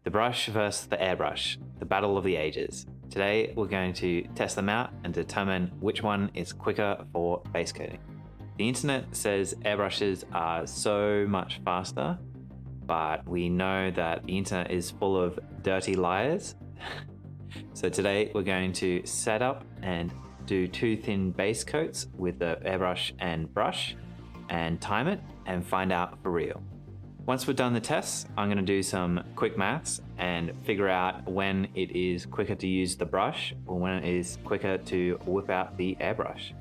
The brush versus the airbrush, the battle of the ages. Today we're going to test them out and determine which one is quicker for base coating. The internet says airbrushes are so much faster, but we know that the internet is full of dirty liars. So today we're going to set up and do 2 thin base coats with the airbrush and brush and time it and find out for real. Once we've done the tests, I'm going to do some quick maths and figure out when it is quicker to use the brush or when it is quicker to whip out the airbrush.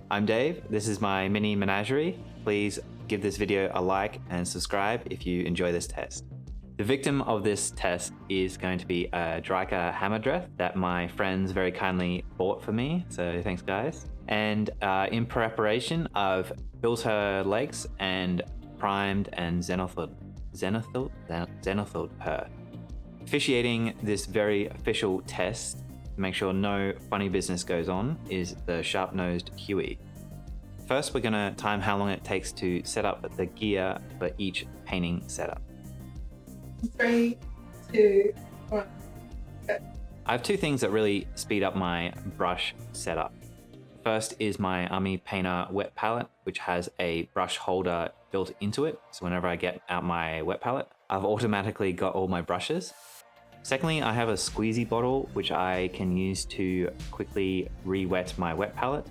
I'm Dave, this is my mini menagerie. Please give this video a like and subscribe if you enjoy this test. The victim of this test is going to be a Drycha Hamadreth that my friends very kindly bought for me, so thanks guys. And in preparation, I've built her legs and primed and zenithal her. Officiating this very official test to make sure no funny business goes on is the sharp-nosed Huey. First, we're gonna time how long it takes to set up the gear for each painting setup. 3, 2, 1, go. I have 2 things that really speed up my brush setup. First is my Army Painter wet palette, which has a brush holder built into it. So whenever I get out my wet palette, I've automatically got all my brushes. Secondly, I have a squeezy bottle, which I can use to quickly re-wet my wet palette.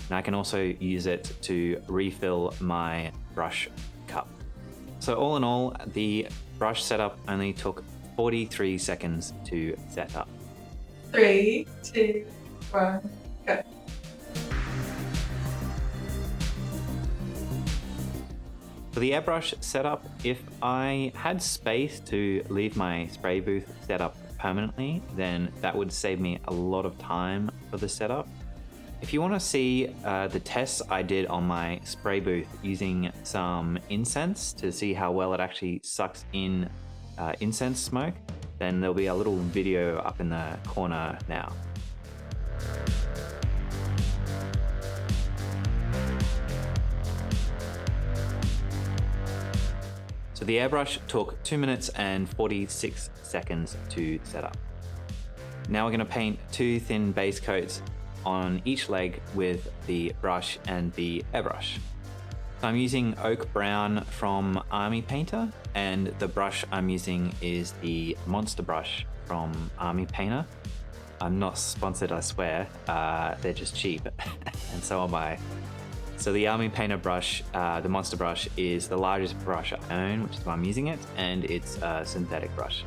And I can also use it to refill my brush cup. So all in all, the brush setup only took 43 seconds to set up. 3, 2, 1, go. For the airbrush setup, if I had space to leave my spray booth set up permanently, then that would save me a lot of time for the setup. If you want to see the tests I did on my spray booth using some incense to see how well it actually sucks in incense smoke, then there'll be a little video up in the corner now. So the airbrush took 2 minutes and 46 seconds to set up. Now we're going to paint 2 thin base coats on each leg with the brush and the airbrush. So I'm using Oak Brown from Army Painter, and the brush I'm using is the Monster brush from Army Painter. I'm not sponsored, I swear, they're just cheap, and so am I. So the Army Painter brush, the Monster brush, is the largest brush I own, which is why I'm using it, and it's a synthetic brush.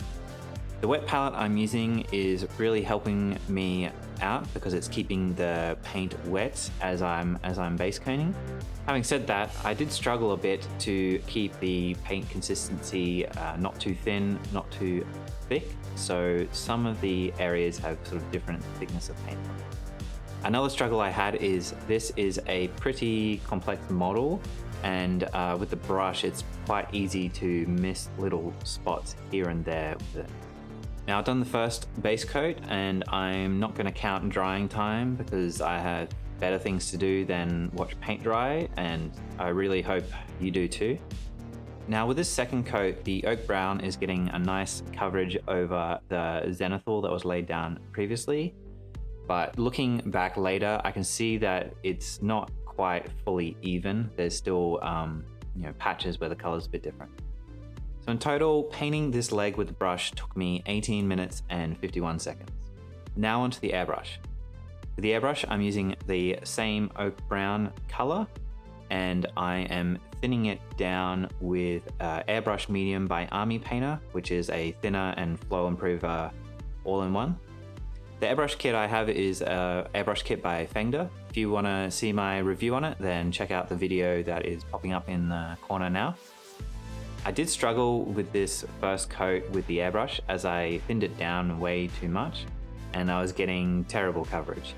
The wet palette I'm using is really helping me out because it's keeping the paint wet as I'm base coating. Having said that, I did struggle a bit to keep the paint consistency not too thin, not too thick, so some of the areas have sort of different thickness of paint. Another struggle I had is this is a pretty complex model, and with the brush it's quite easy to miss little spots here and there with it. Now I've done the first base coat and I'm not going to count drying time because I have better things to do than watch paint dry, and I really hope you do too. Now with this second coat, the Oak Brown is getting a nice coverage over the zenithal that was laid down previously. But looking back later, I can see that it's not quite fully even. There's still patches where the color's a bit different. So in total, painting this leg with the brush took me 18 minutes and 51 seconds. Now onto the airbrush. For the airbrush, I'm using the same Oak Brown color, and I am thinning it down with Airbrush Medium by Army Painter, which is a thinner and flow improver all-in-one. The airbrush kit I have is an airbrush kit by Fengda. If you want to see my review on it, then check out the video that is popping up in the corner now. I did struggle with this first coat with the airbrush as I thinned it down way too much, and I was getting terrible coverage.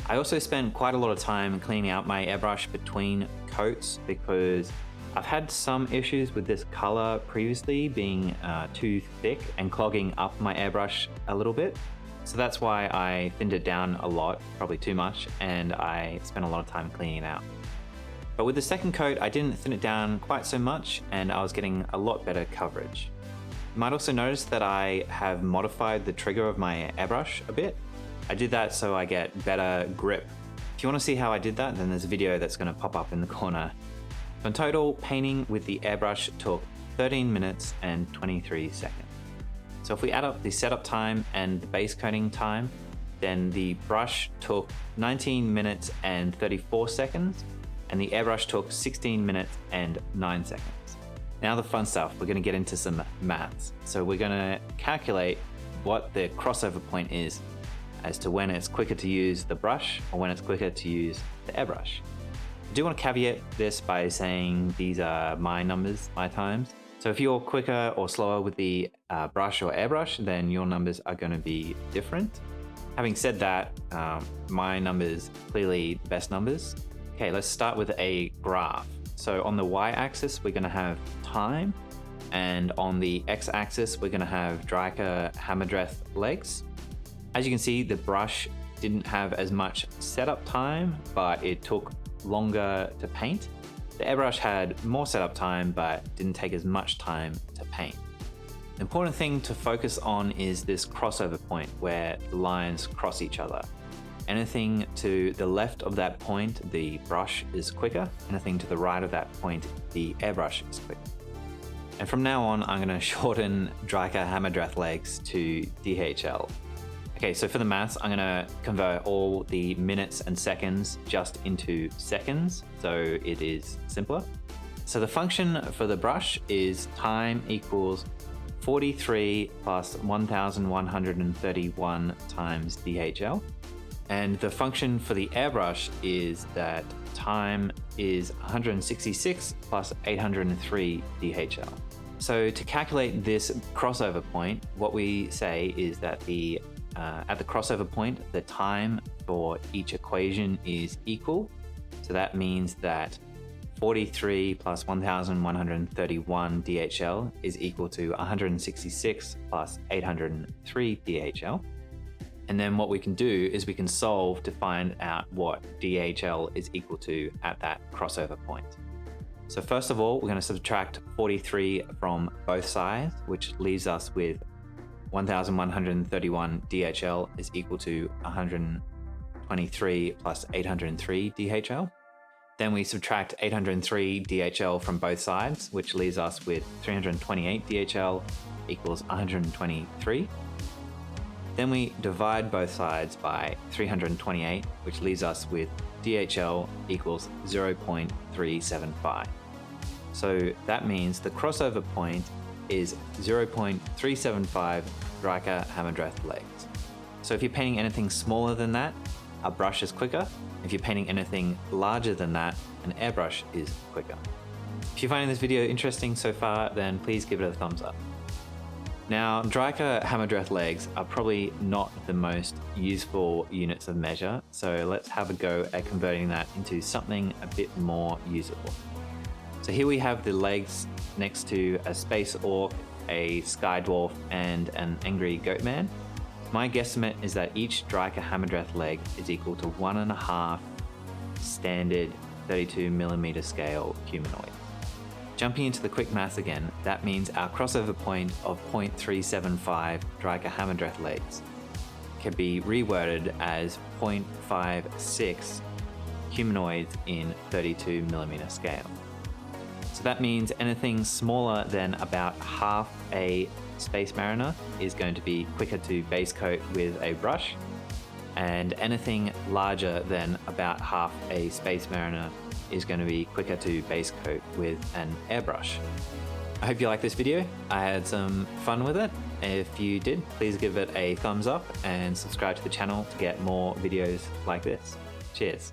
I also spent quite a lot of time cleaning out my airbrush between coats because I've had some issues with this color previously being too thick and clogging up my airbrush a little bit. So that's why I thinned it down a lot, probably too much, and I spent a lot of time cleaning it out. But with the second coat, I didn't thin it down quite so much, and I was getting a lot better coverage. might also notice that I have modified the trigger of my airbrush a bit. I did that so I get better grip. If you want to see how I did that, then there's a video that's going to pop up in the corner. So in total, painting with the airbrush took 13 minutes and 23 seconds. So if we add up the setup time and the base coating time, then the brush took 19 minutes and 34 seconds, and the airbrush took 16 minutes and 9 seconds. Now the fun stuff, we're going to get into some maths. So we're going to calculate what the crossover point is as to when it's quicker to use the brush or when it's quicker to use the airbrush. I do want to caveat this by saying these are my numbers, my times. So if you're quicker or slower with the brush or airbrush, then your numbers are going to be different. Having said that, my numbers clearly the best numbers. Okay, let's start with a graph. So on the y-axis, we're going to have time, and on the x-axis, we're going to have Drycha Hamadreth legs. As you can see, the brush didn't have as much setup time, but it took longer to paint. The airbrush had more setup time, but didn't take as much time to paint. The important thing to focus on is this crossover point where the lines cross each other. Anything to the left of that point, the brush is quicker. Anything to the right of that point, the airbrush is quicker. And from now on, I'm going to shorten Drycha Hamadreth legs to DHL. Okay, so for the maths, I'm going to convert all the minutes and seconds just into seconds, so it is simpler. So the function for the brush is time equals 43 plus 1131 times DHL. And the function for the airbrush is that time is 166 plus 803 DHL. So to calculate this crossover point, what we say is that at the crossover point, the time for each equation is equal. So that means that 43 plus 1131 DHL is equal to 166 plus 803 DHL. And then what we can do is we can solve to find out what DHL is equal to at that crossover point. So first of all, we're going to subtract 43 from both sides, which leaves us with 1131 DHL is equal to 123 plus 803 DHL. Then we subtract 803 DHL from both sides, which leaves us with 328 DHL equals 123. Then we divide both sides by 328, which leaves us with DHL equals 0.375. So that means the crossover point is 0.375 Drycha Hamadreth legs. So if you're painting anything smaller than that, a brush is quicker. If you're painting anything larger than that, an airbrush is quicker. If you're finding this video interesting so far, then please give it a thumbs up. Now, Drycha Hamadreth legs are probably not the most useful units of measure, so let's have a go at converting that into something a bit more usable. So here we have the legs next to a space orc, a sky dwarf, and an angry goat man. My guesstimate is that each Drycha Hamadreth leg is equal to 1.5 standard 32mm scale humanoid. Jumping into the quick math again, that means our crossover point of 0.375 Drycha Hamadreth legs can be reworded as 0.56 humanoids in 32mm scale. So that means anything smaller than about half a Space Mariner is going to be quicker to base coat with a brush, and anything larger than about half a Space Mariner is going to be quicker to base coat with an airbrush. I hope you liked this video. I had some fun with it. If you did, please give it a thumbs up and subscribe to the channel to get more videos like this. Cheers.